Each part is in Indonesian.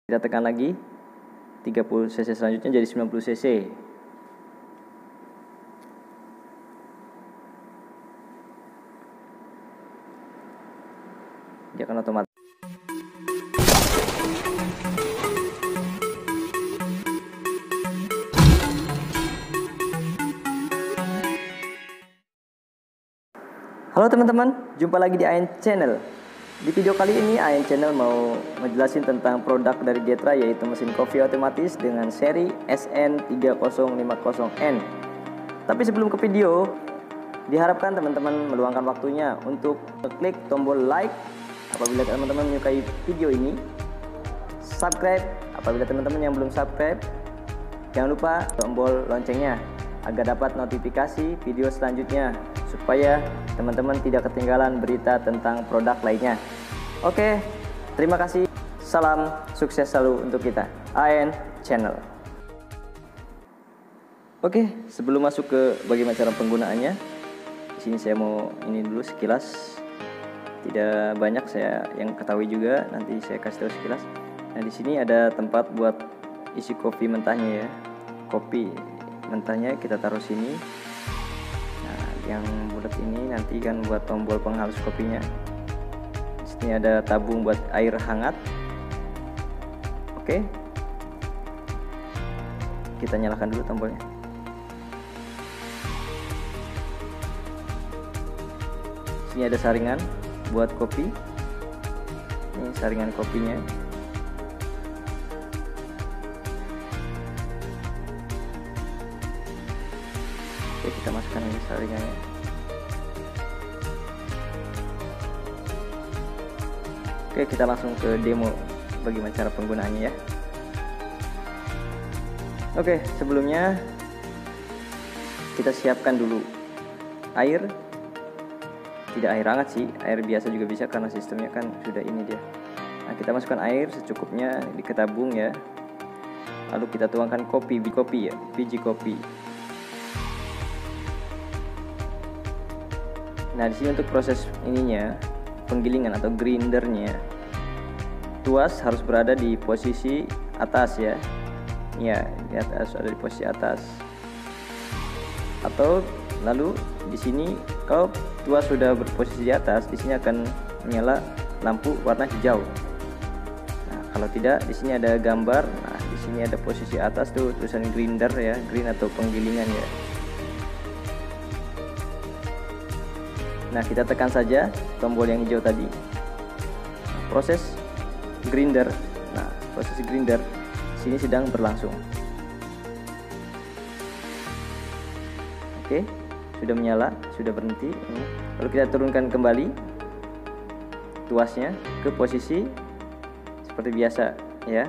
Kita tekan lagi 30 cc selanjutnya jadi 90 cc. Dia akan otomatis. Halo teman-teman, jumpa lagi di AN Channel. Di video kali ini AN Channel mau ngejelasin tentang produk dari Getra, yaitu mesin kopi otomatis dengan seri SN3050N. Tapi sebelum ke video, diharapkan teman-teman meluangkan waktunya untuk klik tombol like apabila teman-teman menyukai video ini, subscribe apabila teman-teman yang belum subscribe, jangan lupa tombol loncengnya agar dapat notifikasi video selanjutnya, supaya teman-teman tidak ketinggalan berita tentang produk lainnya. Oke, terima kasih. Salam sukses selalu untuk kita, AN Channel. Oke, sebelum masuk ke bagaimana cara penggunaannya, di sini saya mau ini dulu sekilas. Tidak banyak saya yang ketahui juga, nanti saya kasih tahu sekilas. Nah, di sini ada tempat buat isi kopi mentahnya ya. Kopi mentahnya kita taruh sini. Nah, yang bulat ini nanti kan buat tombol penghalus kopinya. Di sini ada tabung buat air hangat. Oke. Kita nyalakan dulu tombolnya. Di sini ada saringan buat kopi. Ini saringan kopinya. Oke, kita masukkan ini saringannya. Oke, kita langsung ke demo bagaimana cara penggunaannya ya. Oke, sebelumnya kita siapkan dulu air. Tidak air hangat sih, air biasa juga bisa karena sistemnya kan sudah ini dia. Nah, kita masukkan air secukupnya di tabung ya. Lalu kita tuangkan biji kopi. Nah, di sini untuk proses ininya, penggilingan atau grindernya, tuas harus berada di posisi atas ya. Ya, di atas, ada di posisi atas. Atau lalu di sini kalau tuas sudah berposisi di atas, di sini akan menyala lampu warna hijau. Nah, kalau tidak, di sini ada gambar. Nah, di sini ada posisi atas tuh tulisan grinder ya, green atau penggilingan ya. Nah, kita tekan saja tombol yang hijau tadi. Proses grinder. Nah, proses grinder sini sedang berlangsung. Oke, sudah menyala, sudah berhenti. Lalu kita turunkan kembali tuasnya ke posisi seperti biasa ya.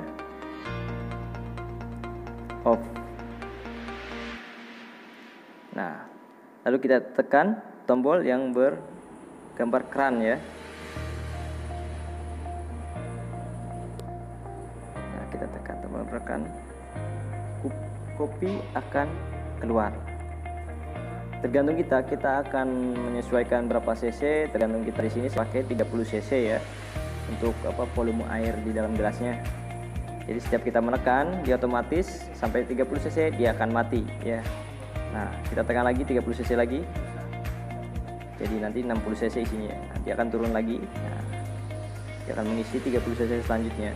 Off. Nah, lalu kita tekan tombol yang bergambar keran ya. Nah, kita tekan tombol keran, kopi akan keluar. Tergantung kita akan menyesuaikan berapa cc, tergantung kita. Di sini pakai 30 cc ya untuk volume air di dalam gelasnya. Jadi setiap kita menekan, dia otomatis sampai 30 cc dia akan mati ya. Nah, kita tekan lagi 30 cc lagi. Jadi nanti 60 cc isinya. Nanti akan turun lagi. Nah, dia akan mengisi 30 cc selanjutnya.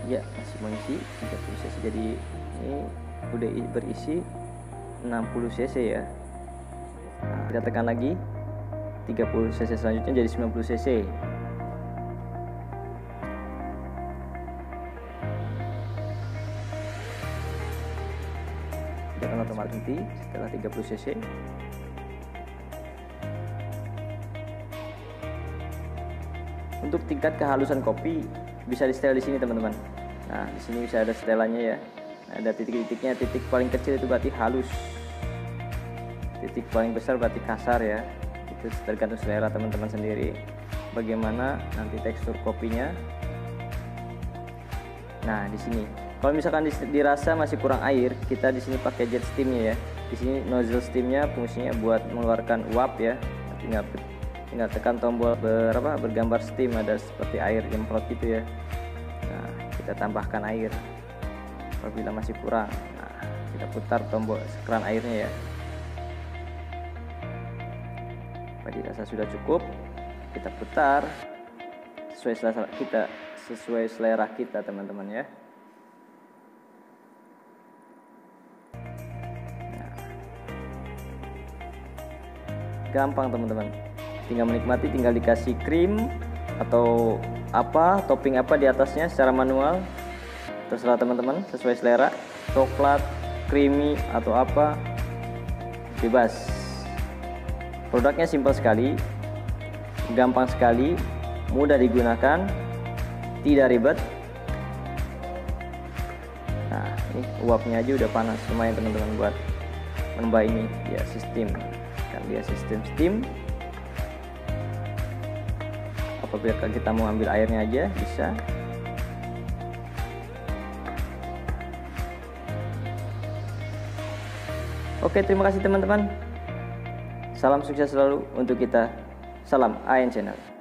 Ya, masih mengisi 30 cc. Jadi ini udah berisi 60 cc ya. Nah, kita tekan lagi 30 cc selanjutnya jadi 90 cc. Dia akan otomatis berhenti setelah 30 cc. Untuk tingkat kehalusan kopi bisa di setel di sini teman-teman. Nah, di sini bisa ada setelannya ya. Nah, ada titik-titiknya. Titik paling kecil itu berarti halus. Titik paling besar berarti kasar ya. Itu tergantung selera teman-teman sendiri bagaimana nanti tekstur kopinya. Nah, di sini Kalau misalkan dirasa masih kurang air, kita di sini pakai jet steamnya ya. Di sini nozzle steamnya fungsinya buat mengeluarkan uap ya. Tinggal tekan tombol bergambar steam, ada seperti air nyemprot gitu ya. Nah, kita tambahkan air. Apabila masih kurang, nah, kita putar tombol keran airnya ya. Apabila dirasa sudah cukup, kita putar sesuai selera kita teman-teman ya. Gampang teman-teman, tinggal menikmati, tinggal dikasih krim atau topping apa di atasnya secara manual, terserah teman-teman, sesuai selera, coklat, creamy atau apa, bebas. Produknya simpel sekali, gampang sekali, mudah digunakan, tidak ribet. Nah, ini uapnya aja udah panas, lumayan teman-teman buat menambah ini ya, sistem steam. Apabila kita mau ambil airnya aja bisa. Oke, terima kasih teman-teman. Salam sukses selalu untuk kita. Salam AN Channel.